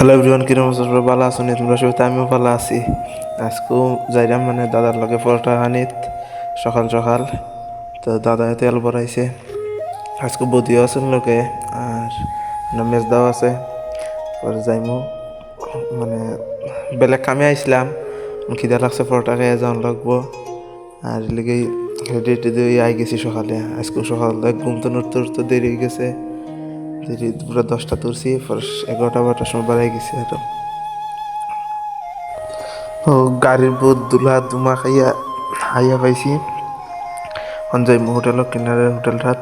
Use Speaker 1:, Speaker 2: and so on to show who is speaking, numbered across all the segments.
Speaker 1: Hello everyone, কিরম আছো? সবাই ভালো আছো নি? তোমরা সবাই? আমিও ভালো আছি। আজকেও যাইলাম মানে দাদার লগে পরোটা আনিত সকাল সকাল। তো দাদায় তেল ভরাইছে। আজকে বদিও আছে লোকে আর মেজদাও আছে। পরে যাইমু মানে বেলেগ কামে আইসলাম, খিদা লাগছে, পরোটা খেয়ে যাওয়ান লাগবো। আর লেগে রেডি টেডি আই গেছি সকালে। আজকে সকালে ঘুম তো নড়তে উঠতে দেরি হয়ে গেছে। দেরি পুরো 10টা তুলছি, পরে 11টা 12টার সময় বাড়াই গেছি আর ও গাড়ির বহুত দুলা দুমা খাইয়া খাইয়া পাইছি। যাইমু হোটেলক কিনারে হোটেলটাত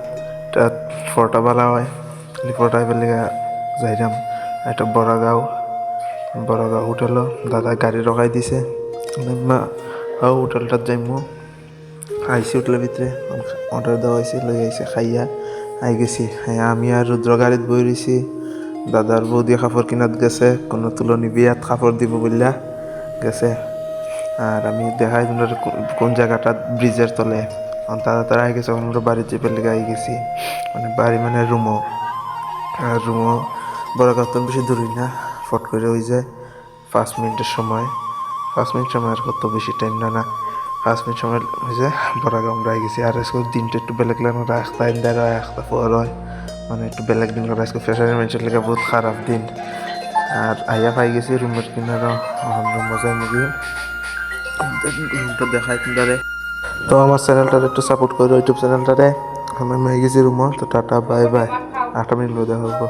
Speaker 1: তাত পরোটা বালা হয়। পরোটা পেলে যাইরাম একটা বড়গাঁও হোটেলও দাদা গাড়ি রখাই দিছে। হোটেলটাত যাইমু। আইসি হোটেলের ভিতরে অর্ডার দেওয়া হয়েছে, লই আইসে খাইয়া আই গেছি। হ্যাঁ, আমি আর রুদ্র গাড়িত বই রয়েছি। দাদার বৌদি কাপড় কিনাত গেছে, কোনো তুলনি বিয়াত কাপড় দিব বললা গেছে। আর আমি দেখাই তোমরা কোন জায়গাটা ব্রিজের তলে তারা আই গেছে। আমরা বাড়ির চেপে লেগে আই গেছি, মানে বাড়ি মানে রুমও। আর রুমও বড় কথা বেশি দূরই না, ফট করে হয়ে যায় 5 মিনিটের সময়। 5 মিনিট সময় আর কত বেশি টাইম না 5 মিনিট সময় হয়ে যায় বড়গাঁও আমরা আই গেছি। আর আজকে দিনটা একটু বেলেগ লাগলো, রাস্তা ইন্দারা রাস্তা পর হয়, মানে একটু বেলেগ দিন করে আজকে ফ্রেশারের মানুষের লেগে বহুত খারাপ দিন। আর আইয়া পাই গেছি রুমের কিনারা, রুমে যাই মুগি রুমটা দেখাই তোমরা। তো আমার চ্যানেলটারে একটু সাপোর্ট করো, ইউটিউব চ্যানেলটারে। আমি গেছি রুমে। তো টাটা, বাই বাই। 8 মিনিট দেখা হবো।